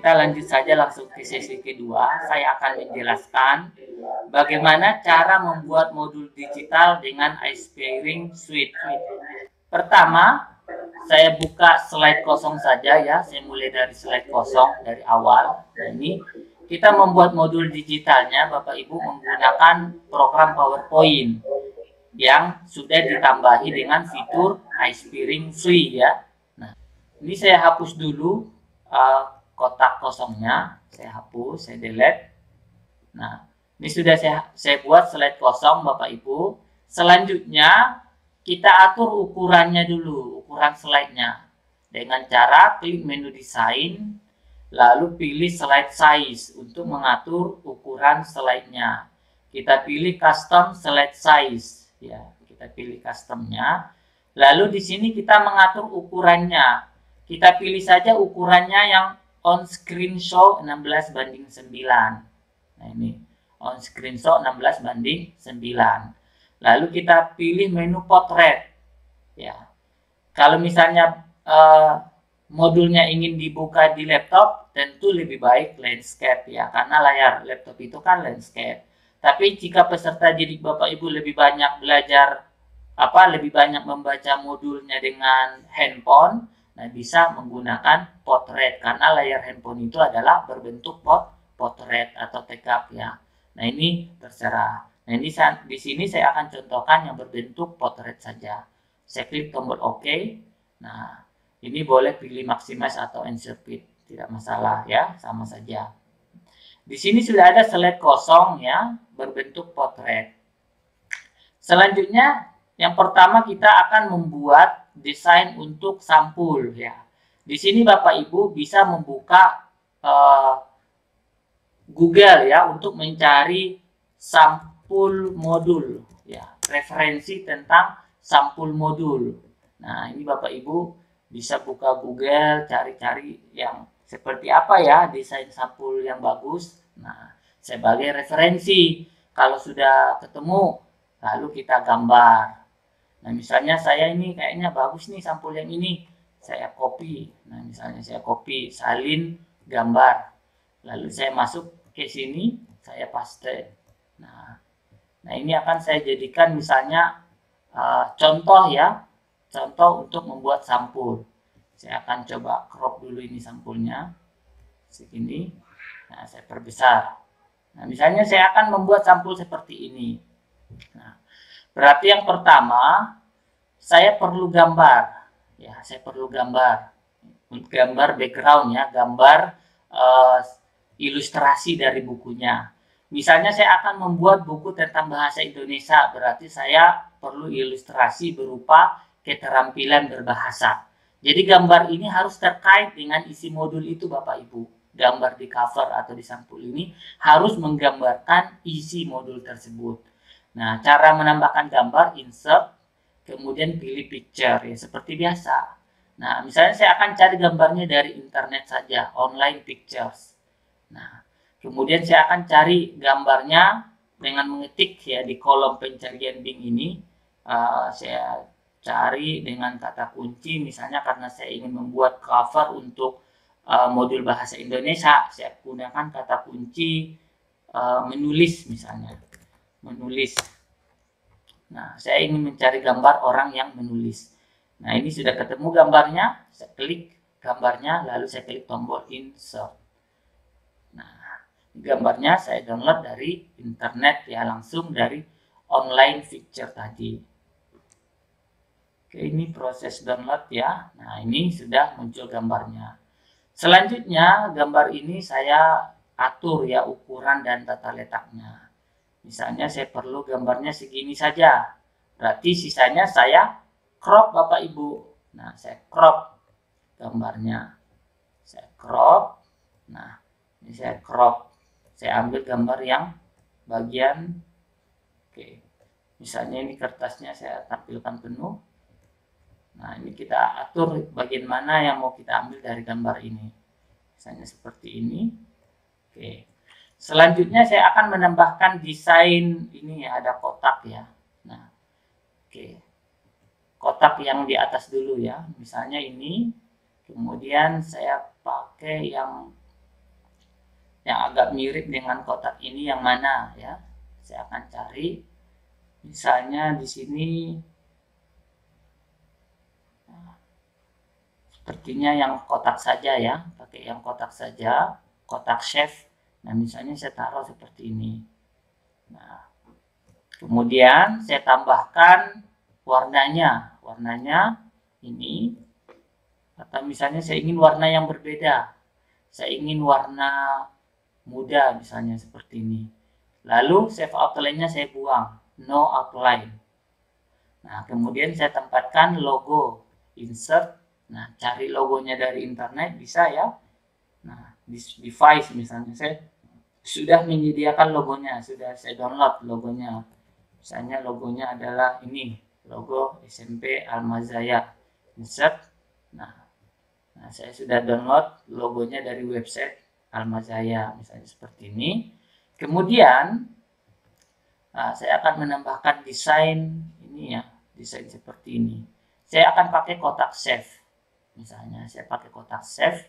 kita lanjut saja langsung ke sesi kedua. Saya akan menjelaskan bagaimana cara membuat modul digital dengan Icebearing Suite. Pertama, saya buka slide kosong saja ya. Saya mulai dari slide kosong dari awal. Nah, ini kita membuat modul digitalnya Bapak Ibu menggunakan program PowerPoint yang sudah ditambahi dengan fitur Icebearing Suite ya. Nah, ini saya hapus dulu kotak kosongnya. Saya hapus, saya delete. Nah, ini sudah saya buat slide kosong Bapak Ibu. Selanjutnya kita atur ukurannya dulu, ukuran slide-nya. Dengan cara klik menu desain, lalu pilih slide size untuk mengatur ukuran slide-nya. Kita pilih custom slide size, ya. Kita pilih customnya. Lalu di sini kita mengatur ukurannya. Kita pilih saja ukurannya yang on screen show 16:9. Nah, ini on screen show 16:9. Lalu kita pilih menu potret. Ya. Kalau misalnya modulnya ingin dibuka di laptop, tentu lebih baik landscape ya, karena layar laptop itu kan landscape. Tapi jika peserta didik Bapak Ibu lebih banyak belajar lebih banyak membaca modulnya dengan handphone, nah bisa menggunakan potret karena layar handphone itu adalah berbentuk potret atau tegap ya. Nah, ini terserah. Nah, ini di sini saya akan contohkan yang berbentuk potret saja. Saya klik tombol OK. Nah, ini boleh pilih maximize atau insert fit, tidak masalah ya, sama saja. Di sini sudah ada slide kosong ya, berbentuk potret. Selanjutnya, yang pertama kita akan membuat desain untuk sampul ya. Di sini Bapak Ibu bisa membuka Google ya untuk mencari sampul modul ya, referensi tentang sampul modul. Nah, ini Bapak Ibu bisa buka Google, cari-cari yang seperti apa ya desain sampul yang bagus. Nah, sebagai referensi, kalau sudah ketemu, lalu kita gambar. Nah, misalnya saya ini kayaknya bagus nih sampul yang ini, saya copy. Nah, misalnya saya copy, salin, gambar. Lalu saya masuk ke sini, saya paste. Nah, ini akan saya jadikan misalnya contoh ya. Contoh untuk membuat sampul. Saya akan coba crop dulu ini sampulnya. Segini. Nah, saya perbesar. Nah, misalnya saya akan membuat sampul seperti ini. Nah, berarti yang pertama, saya perlu gambar. Ya, saya perlu gambar. Gambar background ya, gambar ilustrasi dari bukunya. Misalnya saya akan membuat buku tentang bahasa Indonesia, berarti saya perlu ilustrasi berupa keterampilan berbahasa. Jadi gambar ini harus terkait dengan isi modul itu Bapak Ibu. Gambar di cover atau di sampul ini harus menggambarkan isi modul tersebut. Nah, cara menambahkan gambar, insert, kemudian pilih picture ya seperti biasa. Nah, misalnya saya akan cari gambarnya dari internet saja, online pictures. Nah, kemudian saya akan cari gambarnya dengan mengetik ya di kolom pencarian Bing ini. Saya cari dengan kata kunci, misalnya karena saya ingin membuat cover untuk modul bahasa Indonesia, saya gunakan kata kunci menulis misalnya. Menulis. Nah, saya ingin mencari gambar orang yang menulis. Nah, ini sudah ketemu gambarnya, saya klik gambarnya, lalu saya klik tombol insert. Nah, gambarnya saya download dari internet ya, langsung dari online picture tadi. Oke, ini proses download ya. Nah, ini sudah muncul gambarnya. Selanjutnya, gambar ini saya atur ya ukuran dan tata letaknya. Misalnya saya perlu gambarnya segini saja. Berarti sisanya saya crop Bapak Ibu. Nah, saya crop gambarnya. Saya crop. Nah, ini saya crop. Saya ambil gambar yang bagian. Oke. Misalnya ini kertasnya saya tampilkan penuh. Nah, ini kita atur bagian mana yang mau kita ambil dari gambar ini. Misalnya seperti ini. Oke. Selanjutnya saya akan menambahkan desain ini ya, ada kotak ya. Nah, oke. Kotak yang di atas dulu ya. Misalnya ini. Kemudian saya pakai yang yang agak mirip dengan kotak ini yang mana ya. Saya akan cari. Misalnya di sini sepertinya yang kotak saja ya, pakai yang kotak saja, kotak chef. Nah, misalnya saya taruh seperti ini. Nah, kemudian saya tambahkan warnanya ini, atau misalnya saya ingin warna yang berbeda. Saya ingin warna muda misalnya seperti ini. Lalu save outline-nya saya buang, no outline. Nah, kemudian saya tempatkan logo, insert. Nah, cari logonya dari internet bisa ya. Nah, di device misalnya saya sudah menyediakan logonya, sudah saya download logonya. Misalnya logonya adalah ini, logo SMP Almazaya. Insert. Nah, saya sudah download logonya dari website Almazaya, misalnya seperti ini. Kemudian saya akan menambahkan desain ini ya, desain seperti ini. Saya akan pakai kotak save. Misalnya saya pakai kotak save.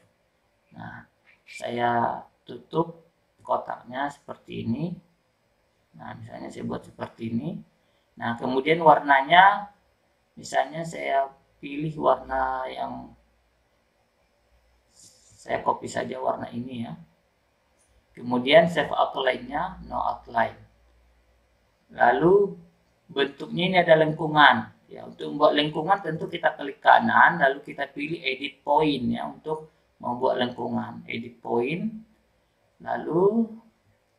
Nah, saya tutup kotaknya seperti ini. Nah, misalnya saya buat seperti ini. Nah, kemudian warnanya misalnya saya pilih warna yang saya copy saja warna ini ya. Kemudian save outline-nya no outline. Lalu bentuknya ini ada lengkungan. Ya, untuk membuat lengkungan tentu kita klik kanan, lalu kita pilih edit point ya untuk membuat lengkungan. Edit point. Lalu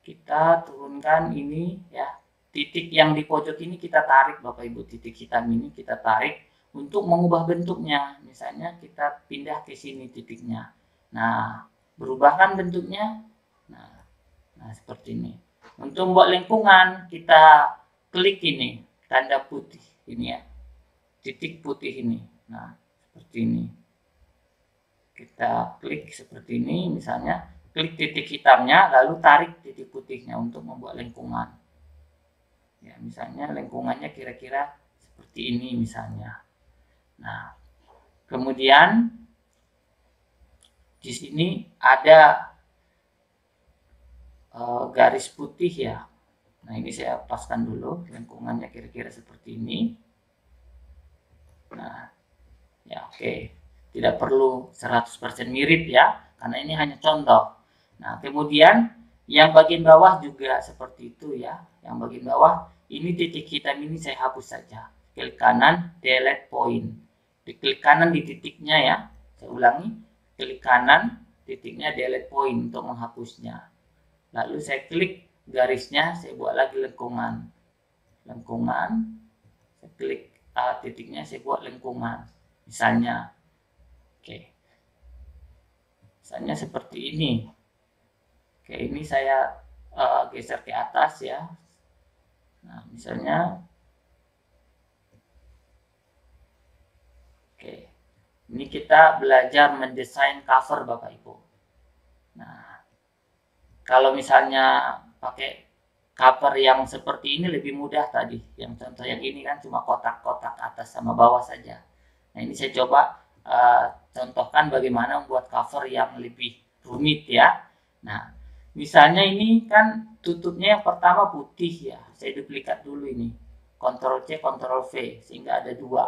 kita turunkan ini ya. Titik yang di pojok ini kita tarik Bapak Ibu, titik hitam ini kita tarik untuk mengubah bentuknya. Misalnya kita pindah ke sini titiknya. Nah, berubahkan bentuknya. Nah, seperti ini. Untuk membuat lengkungan kita klik ini, tanda putih ini ya. Titik putih ini. Nah, seperti ini. Kita klik seperti ini, misalnya klik titik hitamnya, lalu tarik titik putihnya untuk membuat lengkungan. Ya, misalnya lengkungannya kira-kira seperti ini misalnya. Nah, kemudian di sini ada garis putih ya. Nah, ini saya paskan dulu lengkungannya kira-kira seperti ini. Nah, ya oke. Tidak perlu 100% mirip ya, karena ini hanya contoh. Nah, kemudian yang bagian bawah juga seperti itu ya. Yang bagian bawah, ini titik hitam ini saya hapus saja. Klik kanan, delete point. Diklik kanan di titiknya ya. Saya ulangi, klik kanan, titiknya delete point untuk menghapusnya. Lalu saya klik garisnya, saya buat lagi lengkungan. Lengkungan, saya klik titiknya, saya buat lengkungan. Misalnya, oke. Misalnya seperti ini. Oke, ini saya geser ke atas ya. Nah, misalnya, oke. Ini kita belajar mendesain cover Bapak Ibu. Nah, kalau misalnya pakai cover yang seperti ini lebih mudah tadi. Yang contoh yang ini kan cuma kotak-kotak atas sama bawah saja. Nah, ini saya coba contohkan bagaimana membuat cover yang lebih rumit ya. Nah, misalnya ini kan tutupnya yang pertama putih ya. Saya duplikat dulu ini. Ctrl C, Ctrl V sehingga ada dua.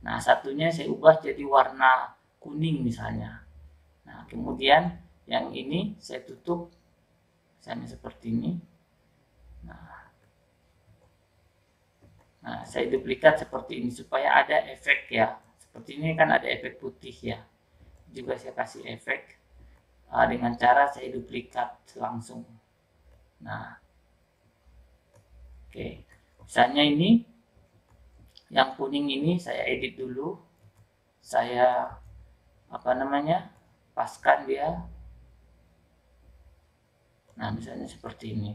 Nah, satunya saya ubah jadi warna kuning misalnya. Nah, kemudian yang ini saya tutup misalnya seperti ini. Nah, saya duplikat seperti ini supaya ada efek ya. Seperti ini kan ada efek putih ya. Juga saya kasih efek dengan cara saya duplikat langsung. Nah, oke. Misalnya ini yang kuning ini saya edit dulu. Saya paskan dia. Nah, misalnya seperti ini.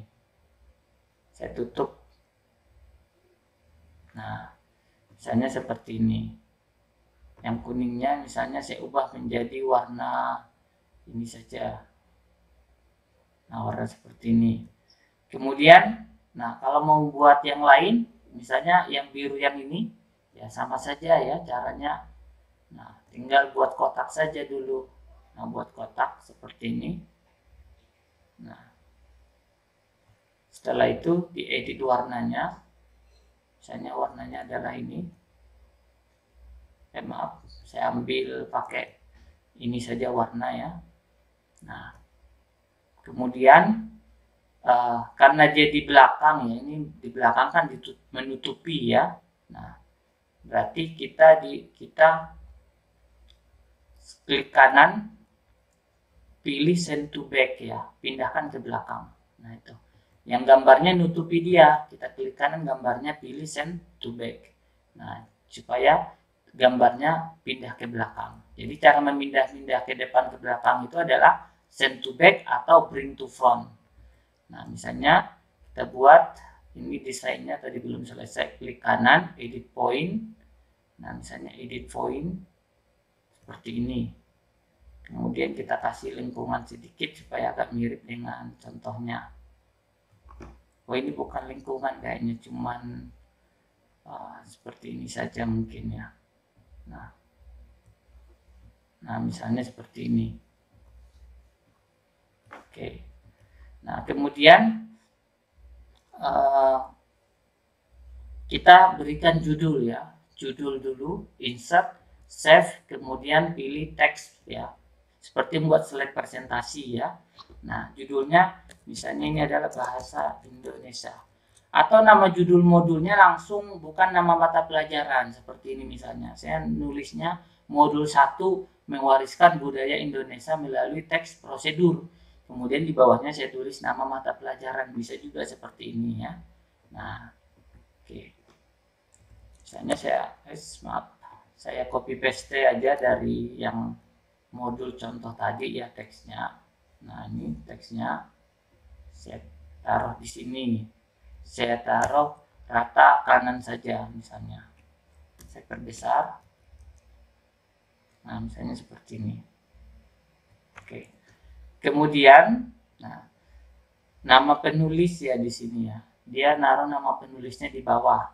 Saya tutup. Nah, misalnya seperti ini. Yang kuningnya misalnya saya ubah menjadi warna ini saja. Nah, warna seperti ini. Kemudian, nah kalau mau buat yang lain, misalnya yang biru yang ini, ya sama saja ya caranya. Nah, tinggal buat kotak saja dulu. Nah, buat kotak seperti ini. Setelah itu diedit warnanya, misalnya warnanya adalah ini. Maaf, saya ambil pakai ini saja warna ya. Nah, kemudian karena dia di belakang ya, ini di belakang kan menutupi ya. Nah, berarti kita klik kanan, pilih send to back ya, pindahkan ke belakang. Nah itu, yang gambarnya nutupi dia, kita klik kanan gambarnya, pilih send to back. Nah, supaya gambarnya pindah ke belakang. Jadi cara memindah-pindah ke depan ke belakang itu adalah send to back atau bring to front. Nah, misalnya kita buat ini desainnya tadi belum selesai, klik kanan, edit point. Nah, misalnya edit point seperti ini. Kemudian kita kasih lingkungan sedikit supaya agak mirip dengan contohnya. Oh, ini bukan lingkungan, kayaknya cuman seperti ini saja mungkin ya. Nah, misalnya seperti ini. Oke. Nah, kemudian kita berikan judul ya. Judul dulu, insert, save, kemudian pilih teks ya. Seperti membuat slide presentasi ya. Nah, judulnya misalnya ini adalah bahasa Indonesia. Atau nama judul modulnya langsung bukan nama mata pelajaran. Seperti ini misalnya. Saya nulisnya modul 1 mewariskan budaya Indonesia melalui teks prosedur. Kemudian di bawahnya saya tulis nama mata pelajaran. Bisa juga seperti ini ya. Nah, oke. Misalnya saya copy paste aja dari yang modul contoh tadi ya teksnya. Nah, ini teksnya saya taruh di sini. Saya taruh rata kanan saja misalnya. Saya perbesar. Nah, misalnya seperti ini. Oke. Kemudian, nah, nama penulis ya di sini ya. Dia naruh nama penulisnya di bawah.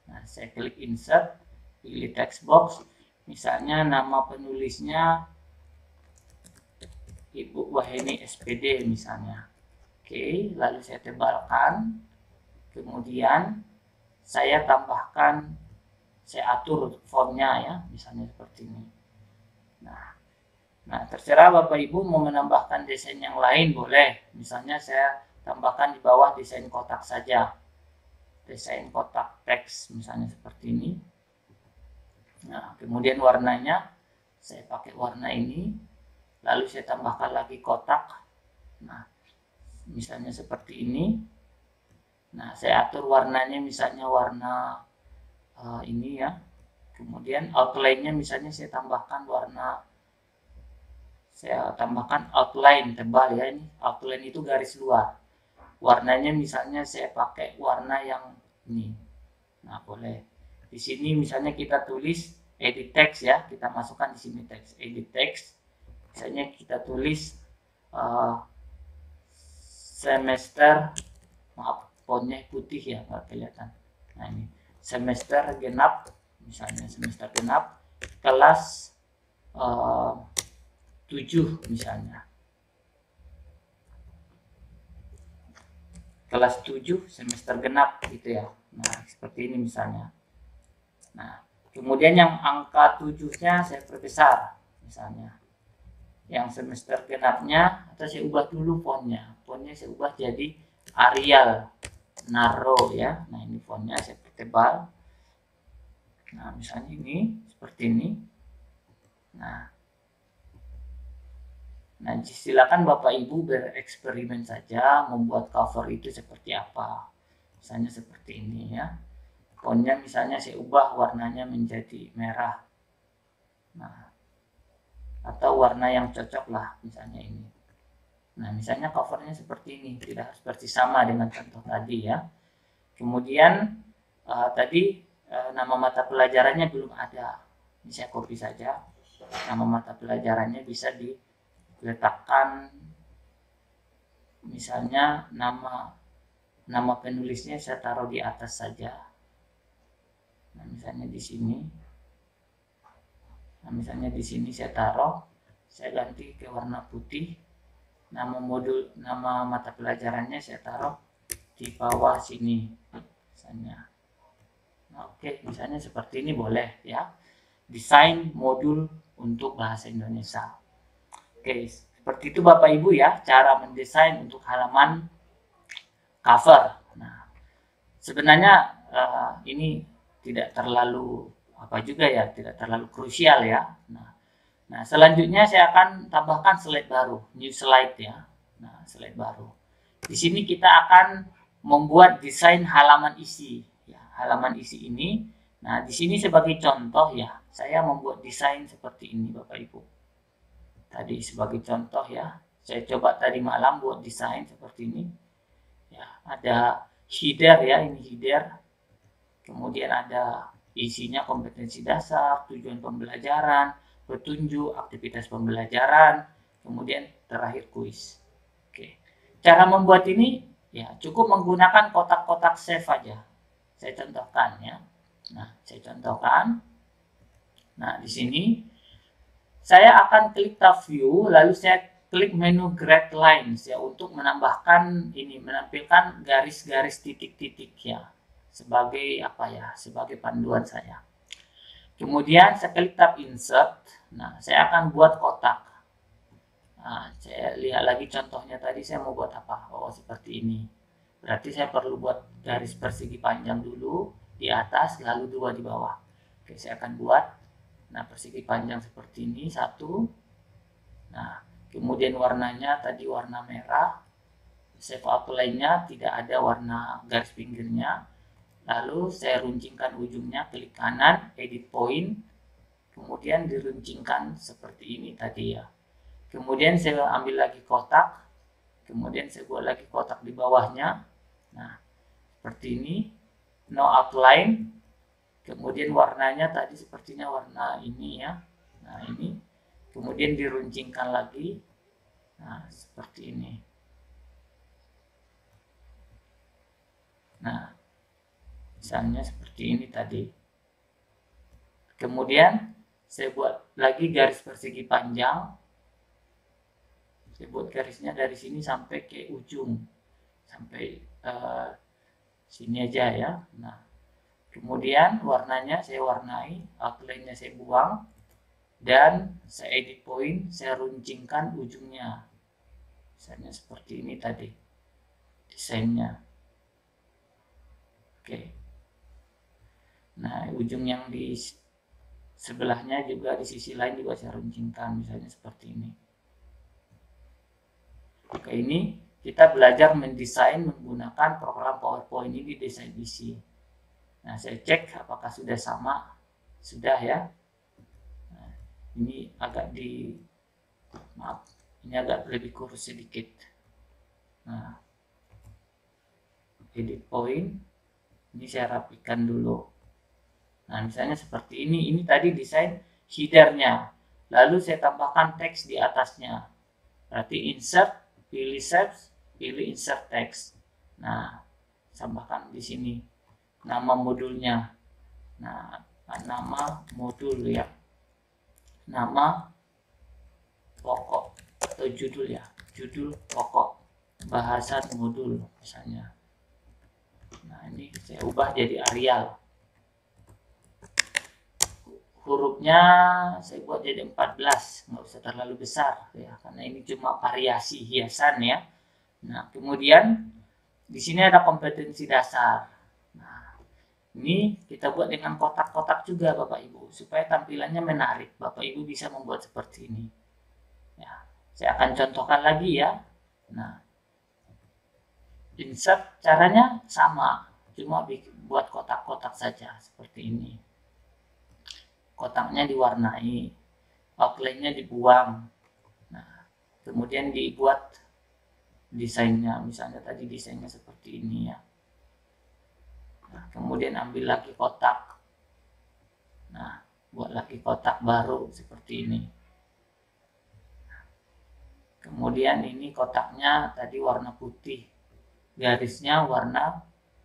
Nah, saya klik insert, pilih text box. Misalnya nama penulisnya Ibu Waheni SPD misalnya. Oke, lalu saya tebalkan. Kemudian saya tambahkan, saya atur fontnya ya, misalnya seperti ini. Nah, terserah Bapak Ibu mau menambahkan desain yang lain boleh. Misalnya saya tambahkan di bawah desain kotak saja. Desain kotak teks misalnya seperti ini. Nah, kemudian warnanya saya pakai warna ini. Lalu saya tambahkan lagi kotak. Nah, misalnya seperti ini. Nah, saya atur warnanya misalnya warna ini ya. Kemudian outline-nya misalnya saya tambahkan outline tebal ya, ini outline itu garis luar. Warnanya misalnya saya pakai warna yang ini. Nah, boleh. Di sini misalnya kita tulis edit text ya, kita masukkan di sini teks, edit text. Misalnya kita tulis semester, maaf fontnya putih ya, nggak kelihatan. Nah, ini semester genap, misalnya semester genap kelas 7 misalnya. Kelas 7 semester genap gitu ya. Nah, seperti ini misalnya. Nah, kemudian yang angka 7-nya saya perbesar misalnya. Yang semester genapnya, atau saya ubah dulu fontnya. Fontnya saya ubah jadi Arial Narrow ya. Nah, ini fontnya saya pertebal. Nah, misalnya ini seperti ini. Nah, silakan Bapak Ibu bereksperimen saja membuat cover itu seperti apa. Misalnya seperti ini ya. Fontnya misalnya saya ubah warnanya menjadi merah. Nah, atau warna yang cocok lah misalnya ini. Nah, misalnya covernya seperti ini, tidak harus persis sama dengan contoh tadi ya. Kemudian tadi nama mata pelajarannya belum ada. Ini saya copy saja. Nama mata pelajarannya bisa diletakkan, misalnya nama penulisnya saya taruh di atas saja. Nah, misalnya di sini. Nah, misalnya di sini saya taruh, saya ganti ke warna putih. Nama mata pelajarannya saya taruh di bawah sini misalnya. Nah, oke, misalnya seperti ini boleh ya. Desain modul untuk bahasa Indonesia. Oke, seperti itu Bapak Ibu ya, cara mendesain untuk halaman cover. Nah, sebenarnya ini tidak terlalu apa juga ya, tidak terlalu krusial ya. Nah, selanjutnya saya akan tambahkan slide baru, new slide ya. Nah, slide baru. Di sini kita akan membuat desain halaman isi. Ya, halaman isi ini. Nah, di sini sebagai contoh ya, saya membuat desain seperti ini Bapak Ibu. Tadi sebagai contoh ya, saya coba tadi malam buat desain seperti ini. Ya, ada header ya, ini header. Kemudian ada isinya kompetensi dasar, tujuan pembelajaran, petunjuk, aktivitas pembelajaran, kemudian terakhir kuis. Oke. Cara membuat ini ya cukup menggunakan kotak-kotak save aja. Saya contohkan ya. Nah, saya contohkan. Nah, di sini saya akan klik tab view, lalu saya klik menu grade lines ya untuk menambahkan ini, menampilkan garis-garis titik-titik ya sebagai apa ya, sebagai panduan saya. Kemudian saya klik tab insert. Nah, saya akan buat kotak. Nah, saya lihat lagi contohnya tadi saya mau buat apa? Oh, seperti ini. Berarti saya perlu buat garis persegi panjang dulu di atas, lalu 2 di bawah. Oke, saya akan buat. Nah, persegi panjang seperti ini, 1. Nah, kemudian warnanya tadi warna merah. Save outline-nya tidak ada warna garis pinggirnya. Lalu saya runcingkan ujungnya, klik kanan, edit point. Kemudian diruncingkan seperti ini tadi ya. Kemudian saya ambil lagi kotak. Kemudian saya buat lagi kotak di bawahnya. Nah, seperti ini. No outline. Kemudian warnanya tadi sepertinya warna ini ya. Nah, ini. Kemudian diruncingkan lagi. Nah, seperti ini. Nah, misalnya seperti ini tadi. Kemudian saya buat lagi garis persegi panjang. Saya buat garisnya dari sini sampai ke ujung. Sampai sini aja ya. Nah, kemudian warnanya saya warnai, outline-nya saya buang, dan saya edit point, saya runcingkan ujungnya. Misalnya seperti ini tadi desainnya. Oke. Nah, ujung yang di sebelahnya juga di sisi lain juga saya runcingkan, misalnya seperti ini. Oke, ini kita belajar mendesain menggunakan program PowerPoint ini di desain isi. Nah, saya cek apakah sudah sama. Sudah ya. Nah, ini agak ini agak lebih kurus sedikit. Nah, edit point. Ini saya rapikan dulu. Nah, misalnya seperti ini. Ini tadi desain headernya. Lalu saya tambahkan teks di atasnya. Berarti insert, pilih shapes, pilih insert text. Nah, tambahkan di sini nama modulnya. Nah, nama modul ya. Nama pokok atau judul ya. Judul pokok bahasan modul misalnya. Nah, ini saya ubah jadi Arial. Hurufnya saya buat jadi 14, nggak usah terlalu besar ya, karena ini cuma variasi hiasan ya. Nah, kemudian di sini ada kompetensi dasar. Nah, ini kita buat dengan kotak-kotak juga Bapak Ibu, supaya tampilannya menarik. Bapak Ibu bisa membuat seperti ini. Ya, saya akan contohkan lagi ya. Nah, insert caranya sama, cuma buat kotak-kotak saja seperti ini. Kotaknya diwarnai, outline-nya dibuang. Nah, kemudian dibuat desainnya, misalnya tadi desainnya seperti ini ya. Nah, kemudian ambil lagi kotak. Nah, buat lagi kotak baru seperti ini. Kemudian ini kotaknya tadi warna putih, garisnya warna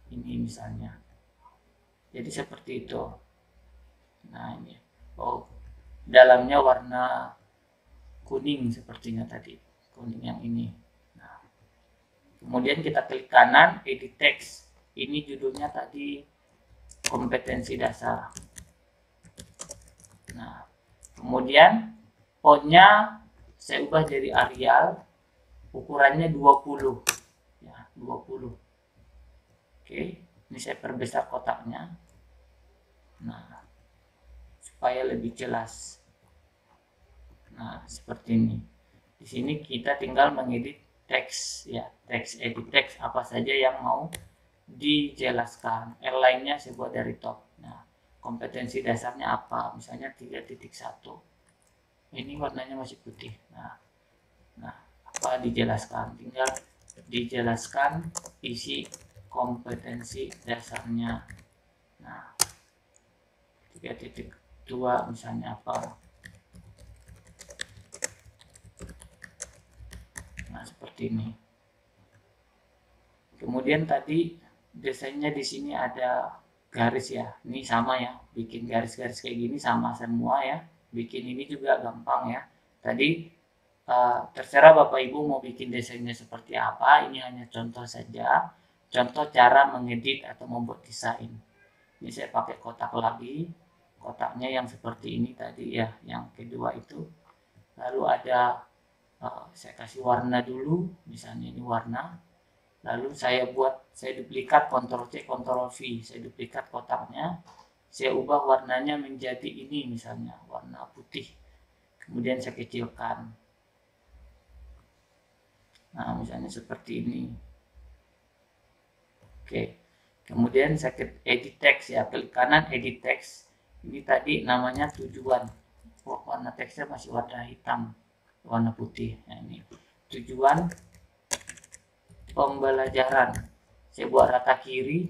ini misalnya. Jadi seperti itu. Nah, ini. Oh, dalamnya warna kuning sepertinya tadi. Kuning yang ini. Nah, Kemudian kita klik kanan, edit text. Ini judulnya tadi kompetensi dasar. Nah, kemudian fontnya saya ubah jadi Arial, ukurannya 20 ya, 20. Oke, ini saya perbesar kotaknya. Nah, supaya lebih jelas. Nah, seperti ini. Di sini kita tinggal mengedit teks ya, teks, edit teks apa saja yang mau dijelaskan. Airline-nya saya buat dari top. Nah, kompetensi dasarnya apa? Misalnya 3.1. Ini warnanya masih putih. Nah, apa dijelaskan? Tinggal dijelaskan isi kompetensi dasarnya. Nah, 3.2 misalnya apa? Nah, seperti ini. Kemudian tadi desainnya di sini ada garis ya. Ini sama ya, bikin garis-garis kayak gini sama semua ya. Bikin ini juga gampang ya. Tadi terserah Bapak Ibu mau bikin desainnya seperti apa. Ini hanya contoh saja. Contoh cara mengedit atau membuat desain. Ini saya pakai kotak lagi. Kotaknya yang seperti ini tadi ya, yang kedua itu. Lalu ada saya kasih warna dulu, misalnya ini warna. Lalu saya duplikat, Ctrl C, Ctrl V. Saya duplikat kotaknya. Saya ubah warnanya menjadi ini misalnya, warna putih. Kemudian saya kecilkan. Nah, misalnya seperti ini. Oke. Kemudian saya edit text ya, klik kanan edit text. Ini tadi namanya tujuan. Warna teksnya masih warna hitam, warna putih. Nah, ini tujuan pembelajaran. Saya buat rata kiri,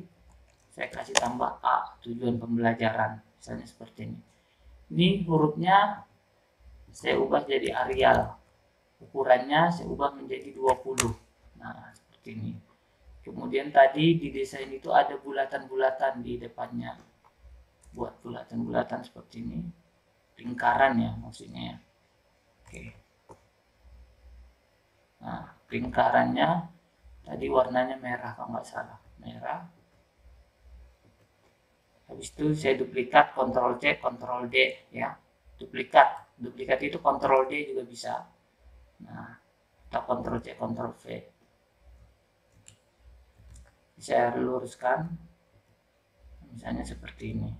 saya kasih tambah A, tujuan pembelajaran, misalnya seperti ini. Ini hurufnya saya ubah jadi Arial, ukurannya saya ubah menjadi 20. Nah, seperti ini. Kemudian tadi di desain itu ada bulatan-bulatan di depannya. Buat bulatan-bulatan seperti ini, lingkaran ya maksudnya ya. Oke. Nah, lingkarannya tadi warnanya merah kalau nggak salah, merah. Habis itu saya duplikat, Ctrl C, Ctrl D ya. Duplikat itu Ctrl D juga bisa. Nah, atau Ctrl C, Ctrl V. Saya luruskan, misalnya seperti ini.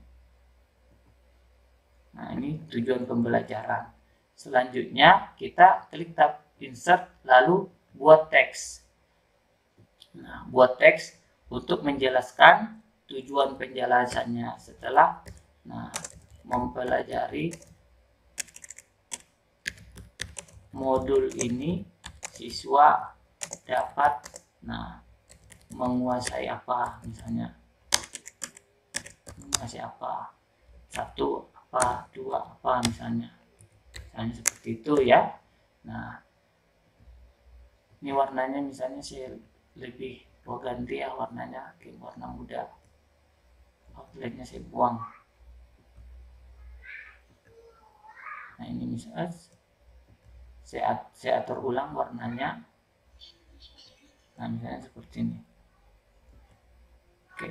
Nah, ini tujuan pembelajaran. Selanjutnya kita klik tab Insert, lalu buat teks. Nah, buat teks untuk menjelaskan tujuan penjelasannya setelah mempelajari modul ini, siswa dapat menguasai apa, misalnya menguasai apa, 1 apa, 2 apa, misalnya seperti itu ya. Nah, ini warnanya misalnya saya lebih ganti ya warnanya ke warna muda. Outline-nya saya buang. Nah, ini misalnya saya atur ulang warnanya. Nah, misalnya seperti ini. Oke.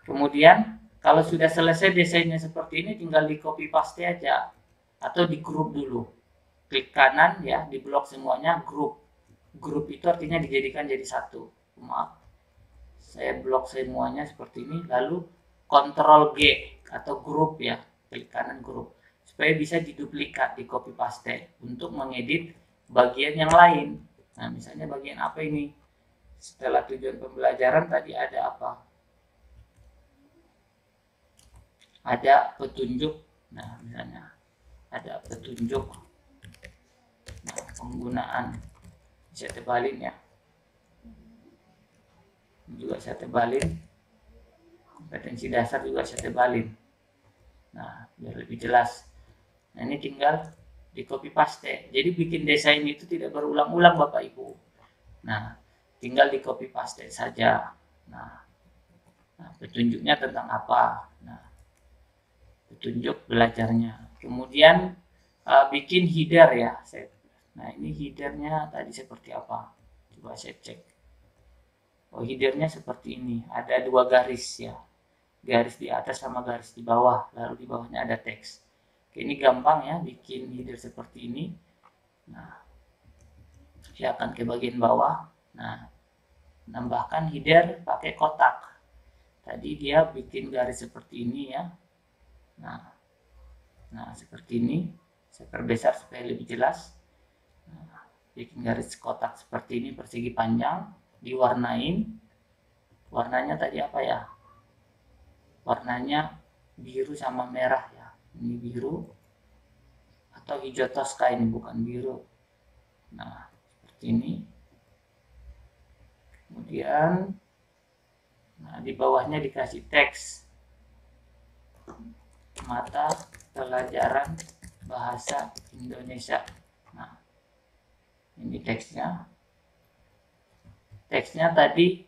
Kemudian kalau sudah selesai desainnya seperti ini, tinggal di copy paste aja atau di group dulu. Klik kanan ya, di blok semuanya, group. Group itu artinya dijadikan jadi satu. Maaf, saya blok semuanya seperti ini, lalu Ctrl G atau grup ya, klik kanan grup, supaya bisa diduplikat, di copy paste untuk mengedit bagian yang lain. Nah, misalnya bagian apa ini? Setelah tujuan pembelajaran tadi ada apa? Ada petunjuk. Nah, misalnya ada petunjuk. Nah, penggunaan, saya tebalin ya. Juga saya tebalin. Kompetensi dasar juga saya tebalin. Nah, biar lebih jelas. Nah, ini tinggal di copy paste. Jadi bikin desain itu tidak berulang-ulang Bapak Ibu. Nah, tinggal di copy paste saja. Nah, petunjuknya tentang apa? Nah, petunjuk belajarnya. Kemudian bikin header ya. Nah, ini headernya tadi seperti apa? Coba saya cek. Oh, headernya seperti ini. Ada dua garis ya. Garis di atas sama garis di bawah. Lalu di bawahnya ada teks. Oke, ini gampang ya bikin header seperti ini. Nah, saya akan ke bagian bawah. Nah, nambahkan header pakai kotak. Tadi dia bikin garis seperti ini ya. Nah, seperti ini. Saya perbesar supaya lebih jelas. Nah, bikin garis kotak seperti ini persegi panjang. Diwarnain. Warnanya tadi apa ya? Warnanya biru sama merah ya. Ini biru atau hijau toska, ini bukan biru. Nah, seperti ini. Kemudian di bawahnya dikasih teks. Mata pelajaran bahasa Indonesia. Nah, ini teksnya. Teksnya tadi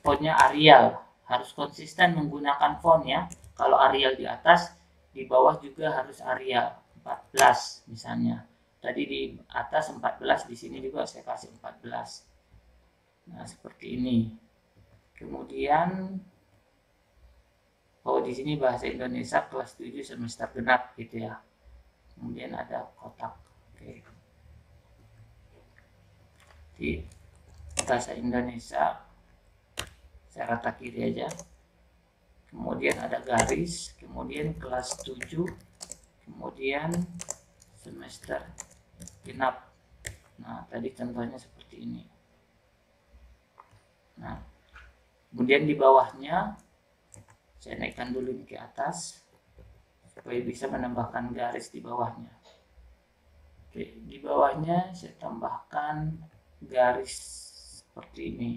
fontnya Arial, harus konsisten menggunakan font ya. Kalau Arial di atas, di bawah juga harus Arial 14 misalnya. Tadi di atas 14, di sini juga saya kasih 14. Nah, seperti ini. Kemudian di sini bahasa Indonesia kelas 7 semester genap gitu ya. Kemudian ada kotak. Oke. Di bahasa Indonesia saya rata kiri aja. Kemudian ada garis, kemudian kelas 7, kemudian semester genap. Nah, tadi contohnya seperti ini. Nah, kemudian di bawahnya saya naikkan dulu ini ke atas supaya bisa menambahkan garis di bawahnya. Oke, di bawahnya saya tambahkan garis seperti ini.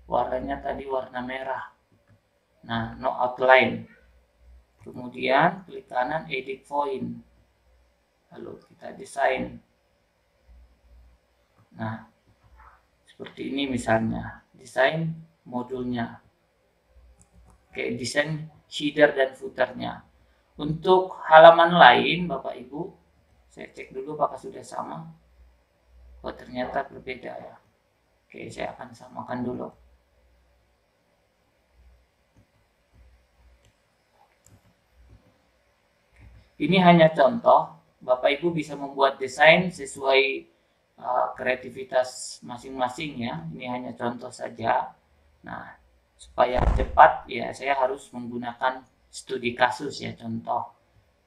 Warnanya tadi warna merah. Nah, no outline. Kemudian klik kanan edit font. Lalu kita desain. Nah, seperti ini misalnya. Desain modulnya. Oke, desain header dan footernya. Untuk halaman lain, Bapak Ibu, saya cek dulu apakah sudah sama. Oh, ternyata berbeda ya. Oke, saya akan samakan dulu. Ini hanya contoh, Bapak Ibu bisa membuat desain sesuai kreativitas masing-masing ya. Ini hanya contoh saja. Nah, supaya cepat ya saya harus menggunakan studi kasus ya, contoh.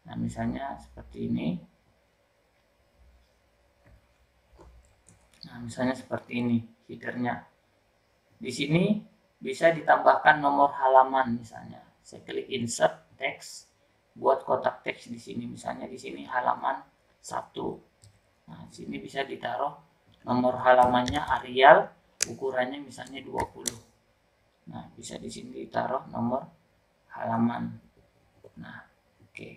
Nah, misalnya seperti ini. Nah, misalnya seperti ini headernya. Di sini bisa ditambahkan nomor halaman misalnya. Saya klik insert text, buat kotak teks di sini, misalnya di sini halaman 1. Nah, di sini bisa ditaruh nomor halamannya Arial, ukurannya misalnya 20. Nah, bisa di sini ditaruh nomor halaman. Nah, oke.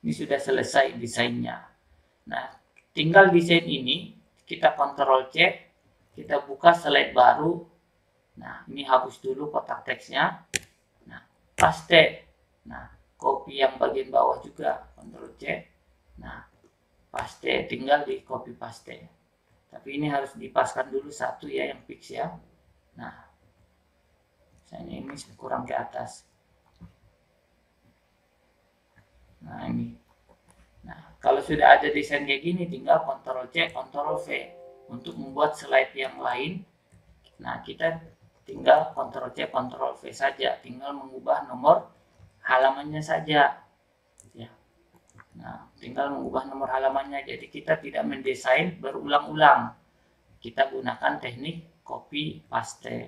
Ini sudah selesai desainnya. Nah, tinggal desain ini kita Ctrl C, kita buka slide baru. Nah, ini hapus dulu kotak teksnya. Nah, paste. Nah, copy yang bagian bawah juga, Ctrl C. Nah, paste, tinggal di copy paste. Tapi ini harus dipaskan dulu satu ya, yang fix ya. Nah, misalnya ini kurang ke atas. Nah, ini. Nah, kalau sudah ada desain kayak gini, tinggal Ctrl C, Ctrl V. Untuk membuat slide yang lain, nah kita tinggal Ctrl C, Ctrl V saja. Tinggal mengubah nomor halamannya saja. Ya. Nah, tinggal mengubah nomor halamannya. Jadi kita tidak mendesain berulang-ulang. Kita gunakan teknik copy paste.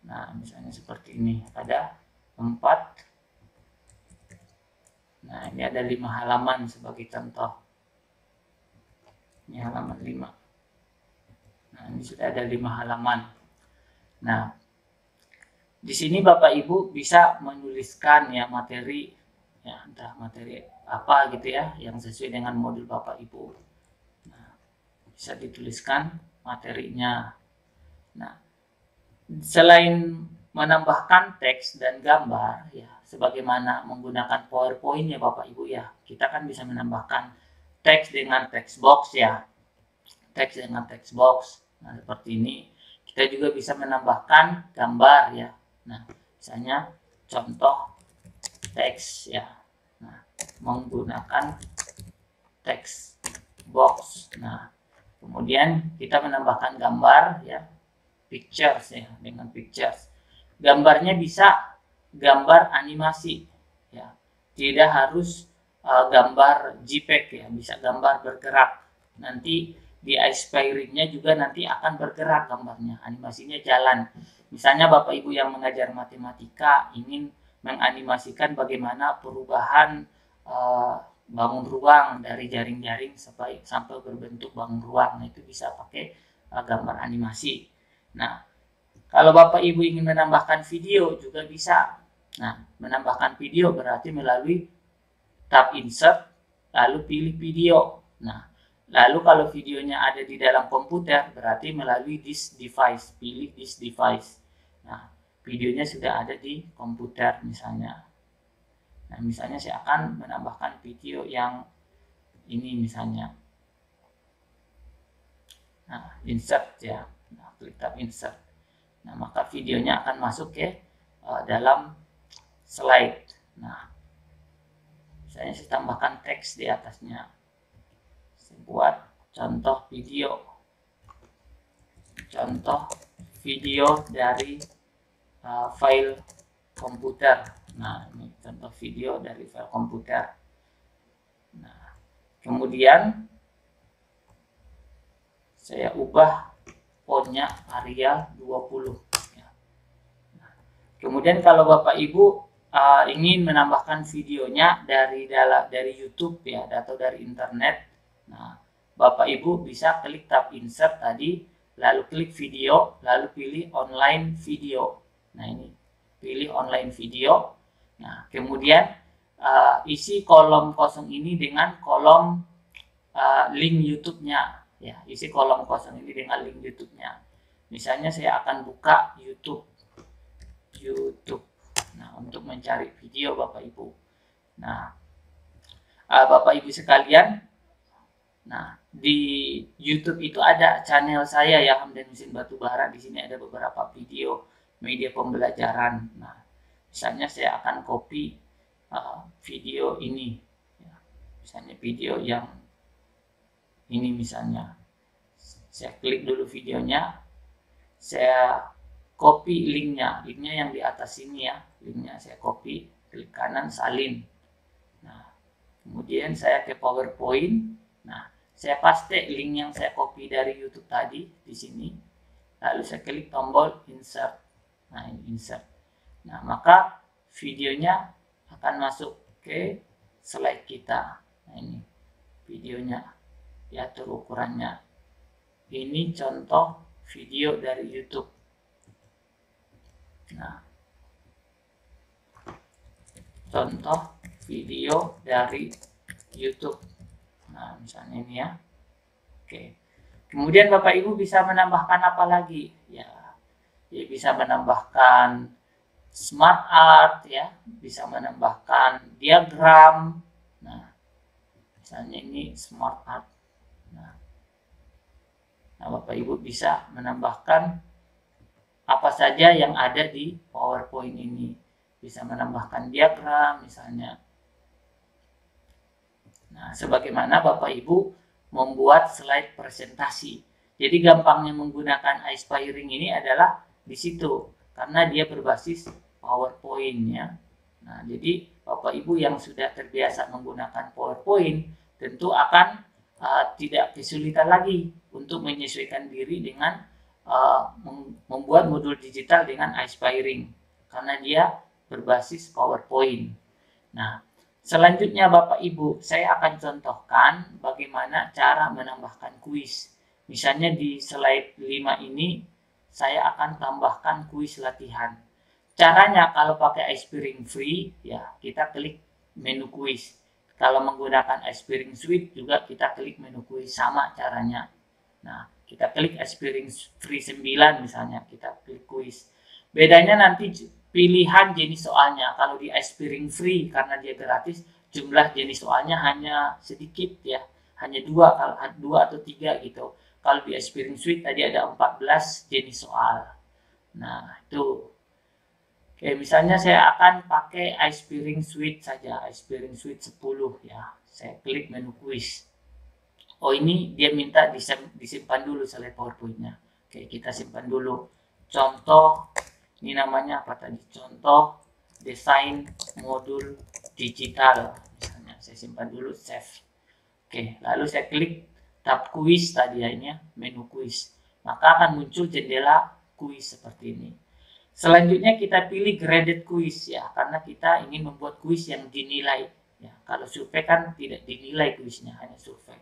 Nah, misalnya seperti ini. Ada 4. Nah, ini ada 5 halaman sebagai contoh. Ini halaman 5. Nah, ini sudah ada 5 halaman. Nah, di sini Bapak Ibu bisa menuliskan ya materi, ya entah materi apa gitu ya, yang sesuai dengan modul Bapak Ibu. Nah, bisa dituliskan materinya. Nah, selain menambahkan teks dan gambar ya, sebagaimana menggunakan PowerPoint ya Bapak Ibu ya, kita kan bisa menambahkan teks dengan text box ya, teks dengan text box. Nah, seperti ini. Kita juga bisa menambahkan gambar ya. Nah, misalnya contoh teks ya. Nah, menggunakan text box. Nah, kemudian kita menambahkan gambar ya, pictures ya, dengan pictures. Gambarnya bisa gambar animasi ya. Tidak harus gambar JPEG ya, bisa gambar bergerak. Nanti di Ispiring-nya juga nanti akan bergerak gambarnya, animasinya jalan. Misalnya Bapak Ibu yang mengajar matematika ingin menganimasikan bagaimana perubahan bangun ruang dari jaring-jaring sampai berbentuk bangun ruang. Nah, itu bisa pakai gambar animasi. Nah, kalau Bapak Ibu ingin menambahkan video juga bisa. Nah, menambahkan video berarti melalui tab insert lalu pilih video. Nah, lalu kalau videonya ada di dalam komputer berarti melalui this device, pilih this device. Nah, videonya sudah ada di komputer misalnya. Nah, misalnya saya akan menambahkan video yang ini misalnya. Nah, insert ya. Nah, klik tab insert. Nah, maka videonya akan masuk ke dalam slide. Nah, misalnya saya tambahkan teks di atasnya. Saya buat contoh video. Contoh video dari file komputer. Nah, ini contoh video dari file komputer. Nah, kemudian saya ubah fontnya Arial 20 ya. Nah, kemudian kalau Bapak Ibu ingin menambahkan videonya dari YouTube ya atau dari internet, nah Bapak Ibu bisa klik tab insert tadi, lalu klik video, lalu pilih online video. Nah, ini pilih online video. Nah, kemudian isi kolom kosong ini dengan kolom link YouTube-nya ya, isi kolom kosong ini dengan link YouTube-nya. Misalnya saya akan buka YouTube. Nah, untuk mencari video Bapak Ibu. Nah, Bapak Ibu sekalian, nah di YouTube itu ada channel saya ya, Hamdan Mesin Batubara. Di sini ada beberapa video media pembelajaran. Nah, misalnya saya akan copy video ini, ya. Misalnya video yang ini misalnya, saya klik dulu videonya, saya copy linknya yang di atas sini ya, linknya saya copy, klik kanan salin. Nah, kemudian saya ke PowerPoint. Nah, saya paste link yang saya copy dari YouTube tadi di sini, lalu saya klik tombol insert. Nah, ini insert. Nah, maka videonya akan masuk ke slide kita. Nah, ini videonya, diatur ukurannya. Ini contoh video dari YouTube. Nah, contoh video dari YouTube. Nah, misalnya ini ya. Oke. Kemudian Bapak Ibu bisa menambahkan apa lagi? Ya bisa menambahkan smart art ya, bisa menambahkan diagram. Nah, misalnya ini smart art. Nah, Bapak Ibu bisa menambahkan apa saja yang ada di PowerPoint ini. Bisa menambahkan diagram misalnya. Nah, sebagaimana Bapak Ibu membuat slide presentasi. Jadi gampangnya menggunakan Ispiring ini adalah di situ, karena dia berbasis PowerPoint ya. Nah, jadi Bapak Ibu yang sudah terbiasa menggunakan PowerPoint tentu akan tidak kesulitan lagi untuk menyesuaikan diri dengan membuat modul digital dengan Ispiring, karena dia berbasis PowerPoint. Nah, selanjutnya Bapak Ibu, saya akan contohkan bagaimana cara menambahkan kuis. Misalnya di slide 5 ini, saya akan tambahkan kuis latihan. Caranya kalau pakai Ispiring Free, ya kita klik menu kuis. Kalau menggunakan Ispiring Suite juga kita klik menu kuis, sama caranya. Nah, kita klik Ispiring Free 9 misalnya, kita klik kuis. Bedanya nanti pilihan jenis soalnya. Kalau di Ispiring Free karena dia gratis, jumlah jenis soalnya hanya sedikit ya, hanya 2 atau 3 gitu. Kalau di Aspiring Suite tadi ada 14 jenis soal. Nah, itu. Oke, misalnya saya akan pakai Aspiring Suite saja, Aspiring Suite 10 ya. Saya klik menu quiz. Oh, ini dia minta disimpan dulu slide PowerPoint-nya. Oke, kita simpan dulu. Contoh, ini namanya apa tadi? Contoh desain modul digital. Misalnya saya simpan dulu, save. Oke, lalu saya klik tab quiz tadi ya, ini ya, menu quiz. Maka akan muncul jendela quiz seperti ini. Selanjutnya kita pilih graded quiz ya, karena kita ingin membuat quiz yang dinilai. Ya, kalau survei kan tidak dinilai kuisnya, hanya survei.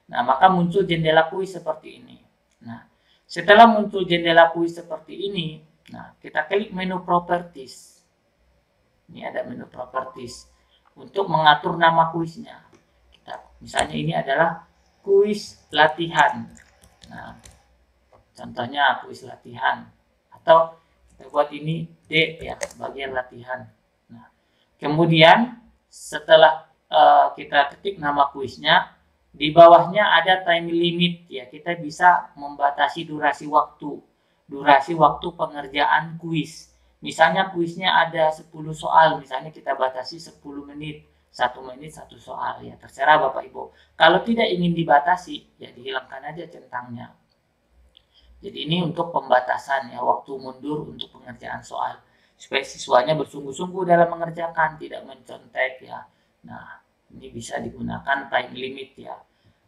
Nah, maka muncul jendela quiz seperti ini. Nah, setelah muncul jendela quiz seperti ini, nah kita klik menu properties. Ini ada menu properties untuk mengatur nama kuisnya. Misalnya ini adalah kuis latihan. Nah, contohnya kuis latihan atau kita buat ini D ya, bagian latihan. Nah, kemudian setelah kita ketik nama kuisnya, di bawahnya ada time limit ya, kita bisa membatasi durasi waktu pengerjaan kuis. Misalnya kuisnya ada 10 soal, misalnya kita batasi 10 menit. 1 menit 1 soal ya, terserah Bapak Ibu. Kalau tidak ingin dibatasi ya dihilangkan aja centangnya. Jadi ini untuk pembatasan ya, waktu mundur untuk pengerjaan soal supaya siswanya bersungguh-sungguh dalam mengerjakan, tidak mencontek ya. Nah, ini bisa digunakan time limit ya.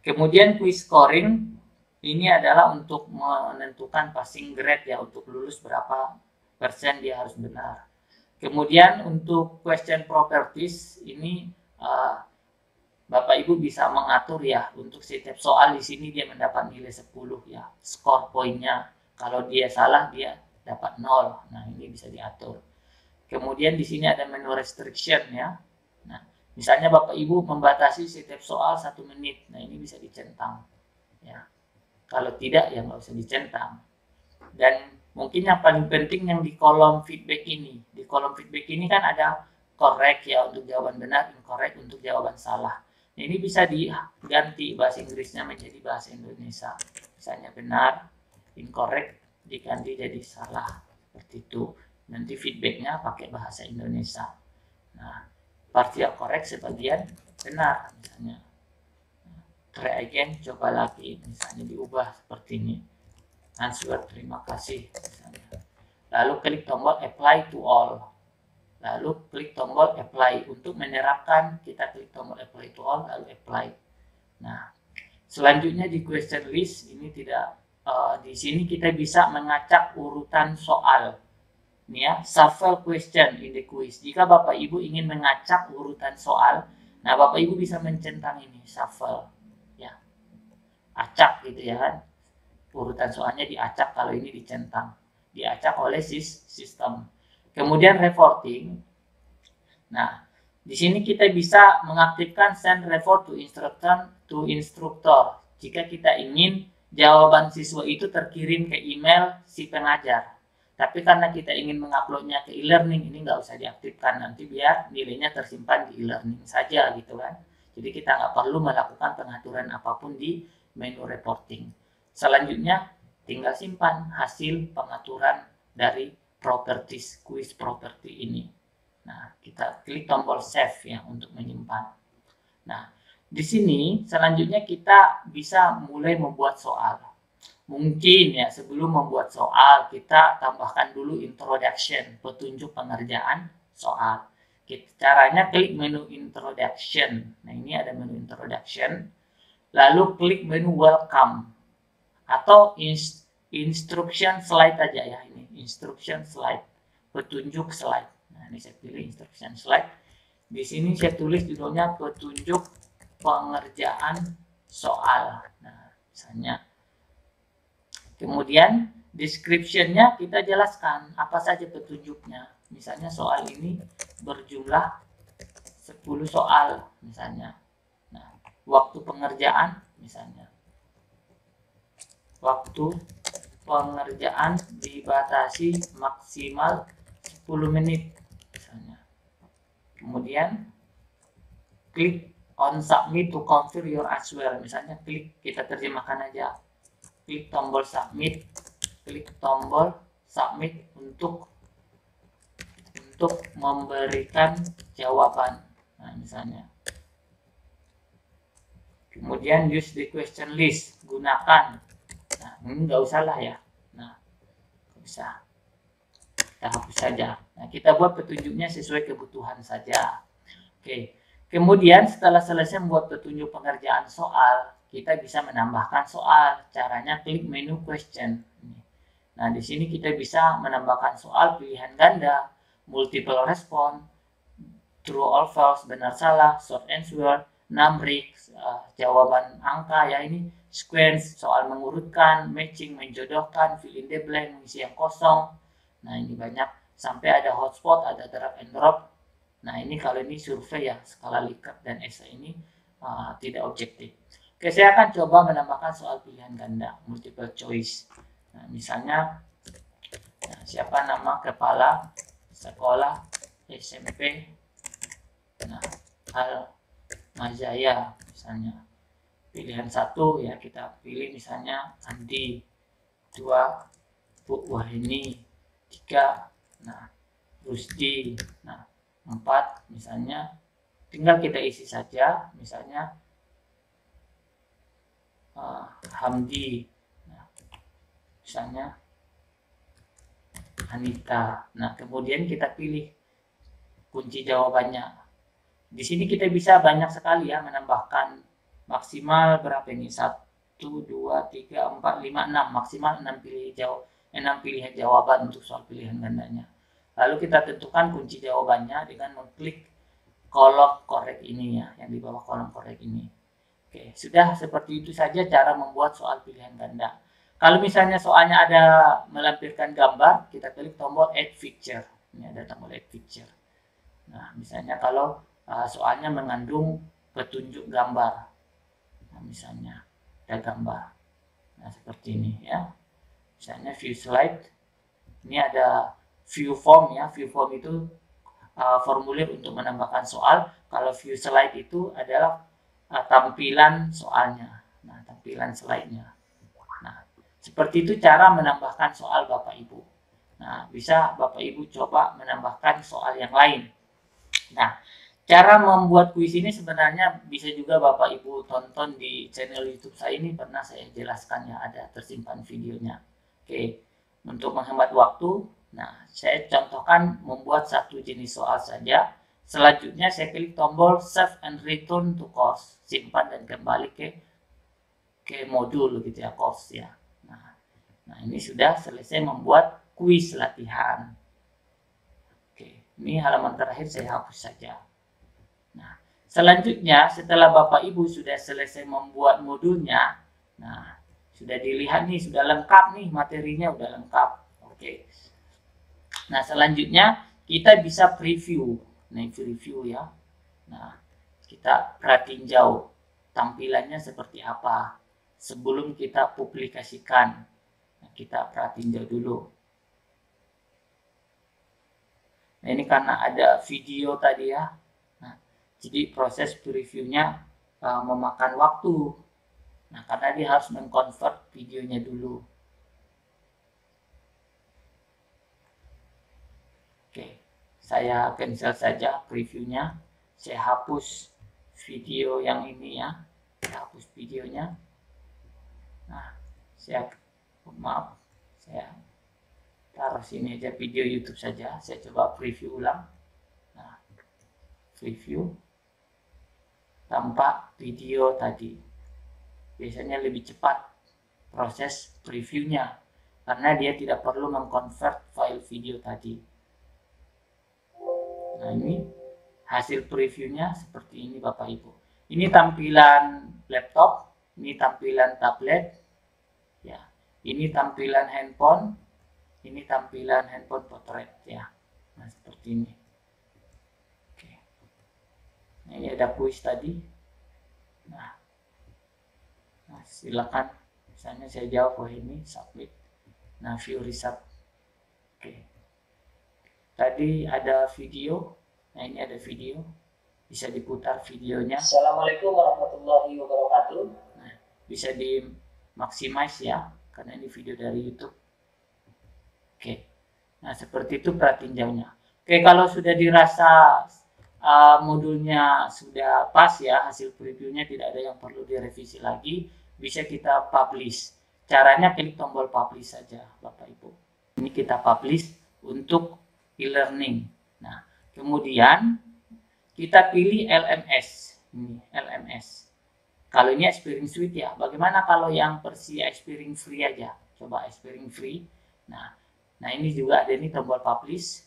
Kemudian quiz scoring ini adalah untuk menentukan passing grade ya, untuk lulus berapa persen dia harus benar. Kemudian untuk question properties ini Bapak Ibu bisa mengatur ya, untuk setiap soal di sini dia mendapat nilai 10 ya, skor poinnya. Kalau dia salah dia dapat 0. Nah, ini bisa diatur. Kemudian di sini ada menu restriction ya. Nah, misalnya Bapak Ibu membatasi setiap soal 1 menit. Nah, ini bisa dicentang ya. Kalau tidak ya nggak usah dicentang. Dan mungkin yang paling penting yang di kolom feedback ini. Di kolom feedback ini kan ada correct ya untuk jawaban benar, incorrect untuk jawaban salah. Ini bisa diganti bahasa Inggrisnya menjadi bahasa Indonesia. Misalnya benar, incorrect diganti jadi salah. Seperti itu. Nanti feedbacknya pakai bahasa Indonesia. Nah, partial correct sebagian benar misalnya. Try again, coba lagi. Misalnya diubah seperti ini. Answer, terima kasih. Misalnya. Lalu klik tombol apply to all. Lalu klik tombol apply. Untuk menerapkan, kita klik tombol apply to all, lalu apply. Nah, selanjutnya di question list, ini tidak, di sini kita bisa mengacak urutan soal. Ini ya, shuffle question in the quiz. Jika Bapak Ibu ingin mengacak urutan soal, nah Bapak Ibu bisa mencentang ini, shuffle. Ya, acak gitu ya kan. Urutan soalnya diacak, kalau ini dicentang. Diacak oleh sistem. Kemudian reporting. Nah, di sini kita bisa mengaktifkan send report to instructor jika kita ingin jawaban siswa itu terkirim ke email si pengajar. Tapi karena kita ingin menguploadnya ke e-learning, ini nggak usah diaktifkan, nanti biar nilainya tersimpan di e-learning saja gitu kan. Jadi kita nggak perlu melakukan pengaturan apapun di menu reporting. Selanjutnya tinggal simpan hasil pengaturan dari properties quiz property ini. Nah, kita klik tombol save ya untuk menyimpan. Nah, di sini selanjutnya kita bisa mulai membuat soal. Mungkin ya sebelum membuat soal kita tambahkan dulu introduction, petunjuk pengerjaan soal. Caranya klik menu introduction. Nah, ini ada menu introduction. Lalu klik menu welcome atau instruction slide aja ya, ini instruction slide, petunjuk slide. Nah, ini saya pilih instruction slide. Di sini saya tulis judulnya petunjuk pengerjaan soal. Nah, misalnya. Kemudian description-nya kita jelaskan apa saja petunjuknya. Misalnya soal ini berjumlah 10 soal misalnya. Nah, waktu pengerjaan misalnya. Waktu pengerjaan dibatasi maksimal 10 menit misalnya. Kemudian klik on submit to confirm your answer. Misalnya klik, kita terjemahkan aja. klik tombol submit, untuk memberikan jawaban. Nah, misalnya. Kemudian use the question list, gunakan. Nah, ini nggak usah lah ya. Nah, nggak usah. Kita hapus saja. Nah, kita buat petunjuknya sesuai kebutuhan saja. Oke. Kemudian setelah selesai membuat petunjuk pengerjaan soal, kita bisa menambahkan soal. Caranya klik menu question. Nah, di sini kita bisa menambahkan soal pilihan ganda, multiple response, true or false, benar salah, short answer, numeric, jawaban angka ya, ini sequence, soal mengurutkan, matching, menjodohkan, fill in the blank, mengisi yang kosong. Nah, ini banyak, sampai ada hotspot, ada drag and drop. Nah, ini kalau ini survei ya, skala Likert dan esai ini tidak objektif. Oke, saya akan coba menambahkan soal pilihan ganda, multiple choice. Nah, misalnya, siapa nama kepala sekolah SMP Al Mazaya, misalnya. Pilihan 1 ya, kita pilih misalnya Andi, 2 Bu Wahini, 3 Rusdi, 4 misalnya tinggal kita isi saja, misalnya Hamdi, misalnya Anita. Nah, kemudian kita pilih kunci jawabannya. Di sini kita bisa banyak sekali ya menambahkan, maksimal berapa ini? 1, 2, 3, 4, 5, 6. Maksimal 6 pilihan jawaban untuk soal pilihan gandanya. Lalu kita tentukan kunci jawabannya dengan mengklik kolom korek ini ya, yang di bawah kolom korek ini. Oke, sudah seperti itu saja cara membuat soal pilihan ganda. Kalau misalnya soalnya ada melampirkan gambar, kita klik tombol add picture. Ini ada tombol add picture. Nah, misalnya kalau soalnya mengandung petunjuk gambar. Nah, misalnya ada gambar. Nah, seperti ini ya. Misalnya view slide. Ini ada view form ya. View form itu formulir untuk menambahkan soal. Kalau view slide itu adalah tampilan soalnya. Nah, tampilan slide-nya. Nah, seperti itu cara menambahkan soal Bapak Ibu. Nah, bisa Bapak Ibu coba menambahkan soal yang lain. Nah, cara membuat kuis ini sebenarnya bisa juga Bapak Ibu tonton di channel YouTube saya, ini pernah saya jelaskan ya, ada tersimpan videonya. Oke, untuk menghemat waktu, nah saya contohkan membuat satu jenis soal saja. Selanjutnya saya klik tombol save and return to course, simpan dan kembali ke modul gitu ya, course ya. Nah, ini sudah selesai membuat kuis latihan. Oke, ini halaman terakhir saya hapus saja. Nah, selanjutnya setelah Bapak Ibu sudah selesai membuat modulnya, nah sudah dilihat nih, sudah lengkap nih materinya, udah lengkap. Oke. Nah, selanjutnya kita bisa preview. Nah, preview ya. Nah, kita perhatiin jauh tampilannya seperti apa sebelum kita publikasikan. Nah, kita perhatiin jauh dulu. Nah, ini karena ada video tadi ya. Jadi proses previewnya memakan waktu. Nah, karena dia harus mengkonvert videonya dulu. Oke, saya cancel saja previewnya. Saya hapus video yang ini ya. Saya hapus videonya. Nah, saya taruh sini aja video YouTube saja. Saya coba preview ulang. Nah, preview. Tanpa video tadi. Biasanya lebih cepat proses previewnya karena dia tidak perlu mengkonvert file video tadi. Nah, ini hasil previewnya seperti ini Bapak Ibu. Ini tampilan laptop, ini tampilan tablet, ya. Ini tampilan handphone, ini tampilan handphone potret ya. Nah, seperti ini. Nah, ini ada kuis tadi. Nah, silakan. Misalnya saya jawab, oh ini submit. Nah, view result. Oke. Tadi ada video. Nah, ini ada video. Bisa diputar videonya. Assalamualaikum warahmatullahi wabarakatuh. Nah, bisa di maximize ya. karena ini video dari YouTube. Oke, nah seperti itu pratinjaunya. Oke, kalau sudah dirasa modulnya sudah pas ya, hasil previewnya tidak ada yang perlu direvisi lagi, bisa kita publish. Caranya klik tombol publish saja Bapak Ibu. Ini kita publish untuk e-learning. Nah, kemudian kita pilih LMS. Ini LMS. Kalau ini Experience Suite ya. Bagaimana kalau yang versi Experience Free aja? Coba Experience Free. Nah ini juga ada ini tombol publish.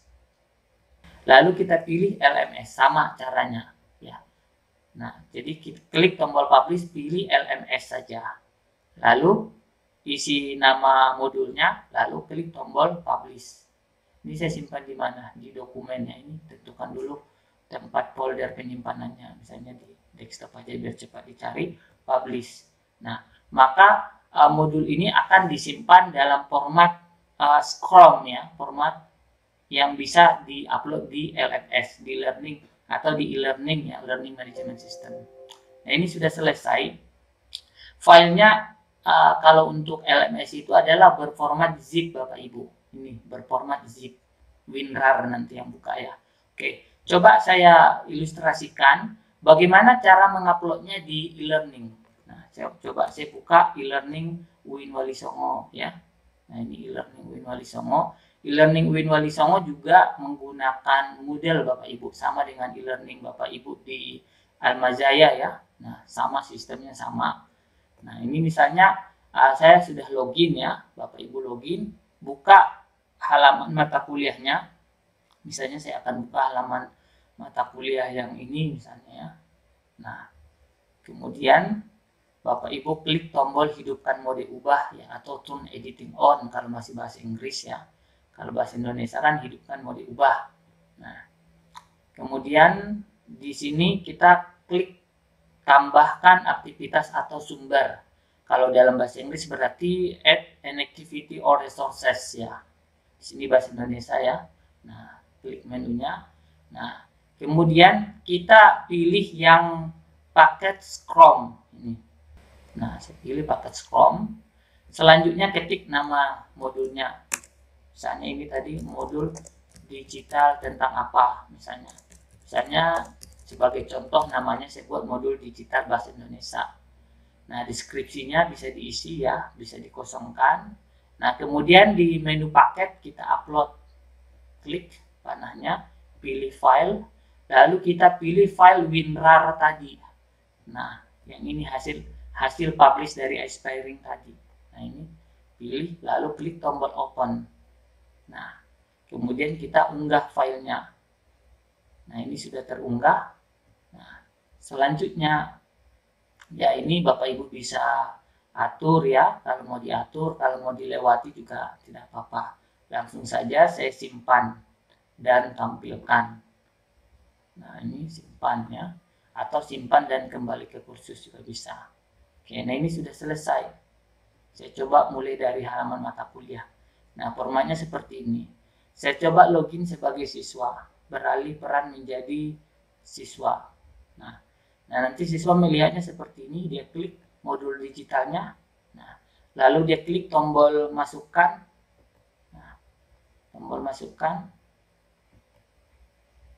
Lalu kita pilih LMS, sama caranya ya. Nah, jadi kita klik tombol publish, pilih LMS saja. Lalu isi nama modulnya, lalu klik tombol publish. Ini saya simpan di mana? Di dokumennya ini, tentukan dulu tempat folder penyimpanannya, misalnya di desktop aja biar cepat dicari, publish. Nah, maka modul ini akan disimpan dalam format Scrum ya, format yang bisa di-upload di LMS, di learning atau di e-learning ya, Learning Management System. Nah, ini sudah selesai. Filenya kalau untuk LMS itu adalah berformat zip Bapak Ibu. Ini berformat zip. WinRAR nanti yang buka ya. Oke, coba saya ilustrasikan bagaimana cara menguploadnya di e-learning. Nah, saya buka e-learning UIN Wali Songo ya. Nah, ini e-learning UIN Wali Songo. E-learning UIN Wali Songo juga menggunakan Moodle Bapak Ibu, sama dengan e-learning Bapak Ibu di Almazaya ya. Nah, sama sistemnya sama. Nah, ini misalnya saya sudah login ya, Bapak Ibu login, buka halaman mata kuliahnya. Misalnya saya akan buka halaman mata kuliah yang ini misalnya ya. Nah, kemudian Bapak Ibu klik tombol hidupkan mode ubah ya, atau turn editing on kalau masih bahasa Inggris ya. Kalau bahasa Indonesia kan hidupkan mode ubah. Nah, kemudian di sini kita klik tambahkan aktivitas atau sumber. Kalau dalam bahasa Inggris berarti add an activity or resources ya. Di sini bahasa Indonesia ya. Nah, klik menunya. Nah, kemudian kita pilih yang paket Scrum ini. Nah, saya pilih paket Scrum. Selanjutnya ketik nama modulnya. Misalnya ini tadi modul digital tentang apa misalnya. Misalnya sebagai contoh namanya saya buat modul digital bahasa Indonesia. Nah, deskripsinya bisa diisi ya, bisa dikosongkan. Nah, kemudian di menu paket kita upload. Klik panahnya, pilih file, lalu kita pilih file WinRAR tadi. Nah, yang ini hasil publish dari Aspiring tadi. Nah, ini pilih lalu klik tombol open. Nah, kemudian kita unggah filenya. Nah, ini sudah terunggah. Nah, selanjutnya ya ini Bapak Ibu bisa atur ya, kalau mau diatur, kalau mau dilewati juga tidak apa-apa. Langsung saja saya simpan dan tampilkan. Nah, ini simpan ya, atau simpan dan kembali ke kursus juga bisa. Oke, nah ini sudah selesai. Saya coba mulai dari halaman mata kuliah. Nah, formatnya seperti ini. Saya coba login sebagai siswa, beralih peran menjadi siswa. Nah, nanti siswa melihatnya seperti ini, dia klik modul digitalnya. Nah, lalu dia klik tombol masukkan. Nah, tombol masukkan.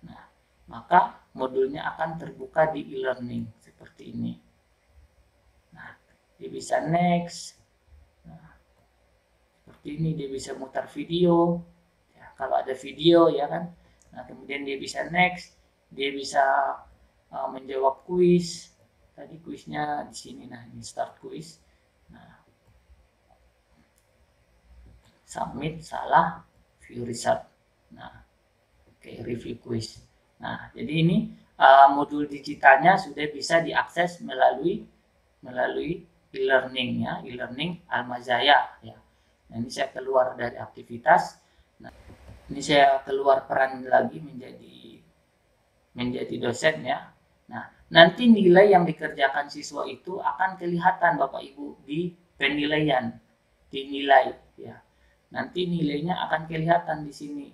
Nah, maka modulnya akan terbuka di e-learning seperti ini. Nah, dia bisa next. Nah, seperti ini dia bisa mutar video ya, kalau ada video ya kan. Nah, kemudian dia bisa next, dia bisa menjawab kuis. Tadi kuisnya di sini. Nah, ini start kuis. Nah, submit, salah, view result. Nah, oke, review kuis. Nah, jadi ini modul digitalnya sudah bisa diakses melalui e-learning ya, e-learning Almazaya ya. Nah, ini saya keluar dari aktivitas. Nah, ini saya keluar peran lagi menjadi dosen ya. Nah, nanti nilai yang dikerjakan siswa itu akan kelihatan Bapak Ibu di penilaian, dinilai ya. Nanti nilainya akan kelihatan di sini.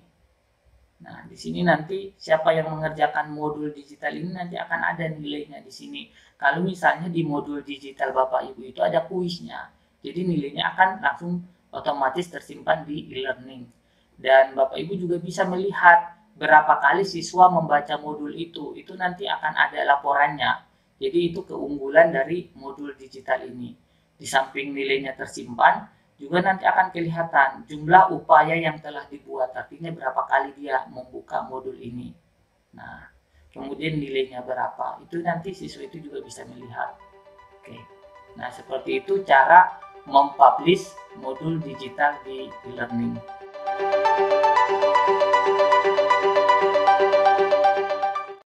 Nah, di sini nanti siapa yang mengerjakan modul digital ini nanti akan ada nilainya di sini. Kalau misalnya di modul digital Bapak Ibu itu ada kuisnya. Jadi nilainya akan langsung otomatis tersimpan di e-learning. Dan Bapak Ibu juga bisa melihat berapa kali siswa membaca modul itu nanti akan ada laporannya. Jadi itu keunggulan dari modul digital ini. Di samping nilainya tersimpan, juga nanti akan kelihatan jumlah upaya yang telah dibuat, artinya berapa kali dia membuka modul ini. Nah, kemudian nilainya berapa, itu nanti siswa itu juga bisa melihat. Oke. Nah, seperti itu cara mempublish modul digital di e-learning.